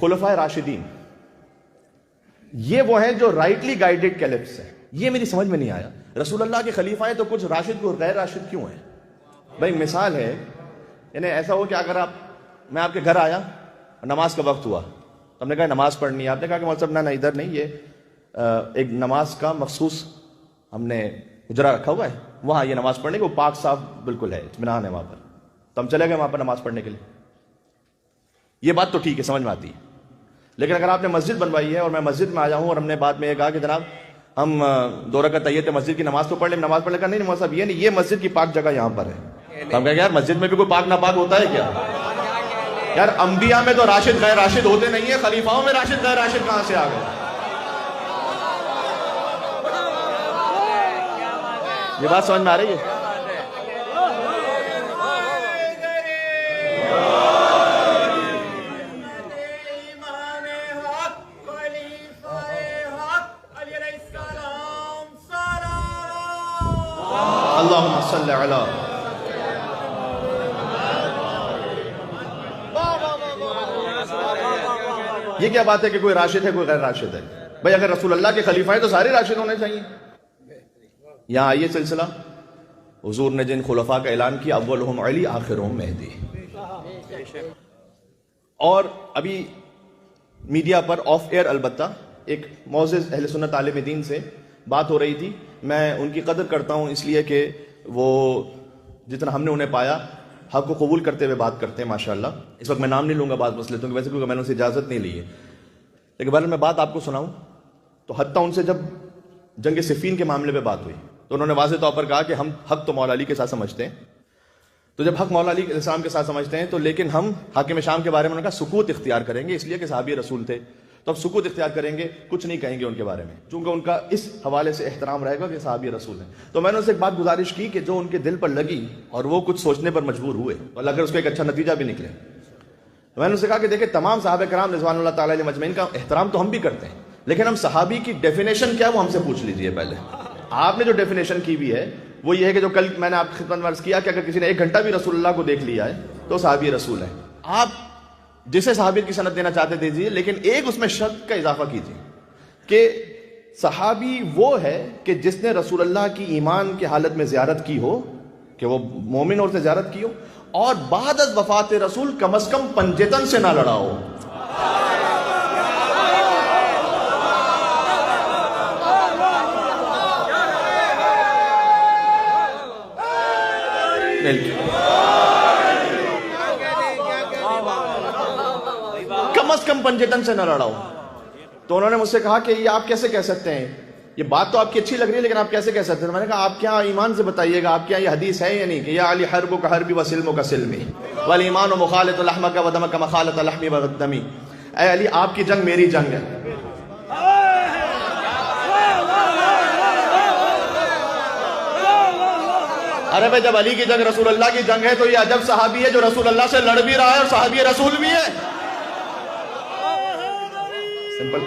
خلفائے راشدین یہ وہ ہیں جو رائٹلی گائیڈڈ کیلپس ہیں. یہ میری سمجھ میں نہیں آیا. رسول اللہ کے خلیفہ ہیں تو کچھ راشد کو غیر راشد کیوں ہیں؟ بھائی مثال ہے، یعنی ایسا ہو کہ اگر میں آپ کے گھر آیا، نماز کا وقت ہوا، تو ہم نے کہا نماز پڑھنی ہے. آپ نے کہا کہ مطلب نہ ادھر نہیں، یہ ایک نماز کا مخصوص ہم نے حجرہ رکھا ہوا ہے، وہاں یہ نماز پڑھنے کے، وہ پاک صاف بالکل ہے، اطمینان ہے وہاں پر. تو ہم چلے گئے وہاں پر نماز پڑھنے کے لیے. یہ بات تو ٹھیک ہے، سمجھ میں آتی ہے. لیکن اگر آپ نے مسجد بنوائی ہے اور میں مسجد میں آیا ہوں اور ہم نے بعد میں یہ کہا کہ جناب ہم 2 رکعت تحیت مسجد کی نماز تو پڑھ لیں، نماز پڑھنے کا نہیں مطلب یہ نہیں، یہ مسجد کی پاک جگہ یہاں پر ہے. ہم کہیں یار مسجد میں بھی کوئی پاک ناپاک ہوتا ہے کیا؟ یار انبیاء میں تو راشد غیر راشد ہوتے نہیں ہیں، خلیفاؤں میں راشد غیر راشد کہاں سے آ گئے؟ یہ بات سمجھ میں آ رہی ہے؟ اللہم صلی علی. یہ کیا بات ہے کہ کوئی راشد ہے کوئی غیر راشد ہے؟ بھئی اگر رسول اللہ کے خلیفہ ہیں تو سارے راشد ہونے چاہیے. یہاں آئیے سلسلہ حضور نے جن خلفاء کا اعلان کیا، اولہم علی آخرہم مہدی. اور ابھی میڈیا پر آف ایئر البتہ ایک معزز اہل سنت عالم دین سے بات ہو رہی تھی. میں ان کی قدر کرتا ہوں اس لیے کہ وہ جتنا ہم نے انہیں پایا حق کو قبول کرتے ہوئے بات کرتے ہیں ماشاءاللہ. اس وقت میں نام نہیں لوں گا بعض مسئلے تو ویسے کیونکہ میں نے ان سے اجازت نہیں لی ہے، لیکن بہرحال میں بات آپ کو سناؤں تو حتیٰ ان سے جب جنگ صفین کے معاملے پہ بات ہوئی تو انہوں نے واضح طور پر کہا کہ ہم حق تو مولا علی کے ساتھ سمجھتے ہیں. تو جب حق مولا علی کے السلام کے ساتھ سمجھتے ہیں تو لیکن ہم حاکم شام کے بارے میں انہوں نے کہا سکوت اختیار کریں گے، اس لیے کہ صحابی رسول تھے تو اب سکوت اختیار کریں گے، کچھ نہیں کہیں گے ان کے بارے میں، چونکہ ان کا اس حوالے سے احترام رہے گا کہ صحابی رسول ہیں. تو میں نے ان سے ایک بات گزارش کی کہ جو ان کے دل پر لگی اور وہ کچھ سوچنے پر مجبور ہوئے اور اگر اس کا ایک اچھا نتیجہ بھی نکلے. میں نے ان سے کہا کہ دیکھیں تمام صحابہ کرام رضوان اللہ تعالیٰ علیہ مجمعین کا احترام تو ہم بھی کرتے ہیں، لیکن ہم صحابی کی ڈیفینیشن کیا وہ ہم سے پوچھ لیجئے پہلے. آپ نے جو ڈیفینیشن کی بھی ہے وہ یہ ہے کہ جو کل میں نے آپ کی خدمت میں عرض کیا کہ اگر کسی نے 1 گھنٹہ بھی رسول اللہ کو دیکھ لیا ہے تو صحابی رسول ہے. آپ جسے صحابیت کی سند دینا چاہتے دیجیے، لیکن ایک اس میں شرط کا اضافہ کیجیے کہ صحابی وہ ہے کہ جس نے رسول اللہ کی ایمان کی حالت میں زیارت کی ہو، کہ وہ مومن اور سے زیارت کی ہو، اور بعد از وفات رسول کم از کم پنجتن سے نہ لڑا ہو. کم از کم پنجتن سے نہ لڑا ہو. تو انہوں نے مجھ سے کہا کہ یہ آپ کیسے کہہ سکتے ہیں، یہ بات تو آپ کی اچھی لگ رہی ہے لیکن آپ کیسے کہہ سکتے ہیں؟ میں نے کہا آپ کیا ایمان سے بتائیے گا، آپ کیا یہ حدیث ہے یا نہیں کہ یا علی حرب کا حربی و سلم کا سلمی والایمان مخالط لحم کا ودم کا مخالط لحمی و دمی. اے علی آپ کی جنگ میری جنگ ہے. ارے بھائی جب علی کی جنگ رسول اللہ کی جنگ ہے تو یہ عجب صحابی ہے جو رسول اللہ سے لڑ بھی رہا ہے اور صحابی رسول بھی ہے. سمپل.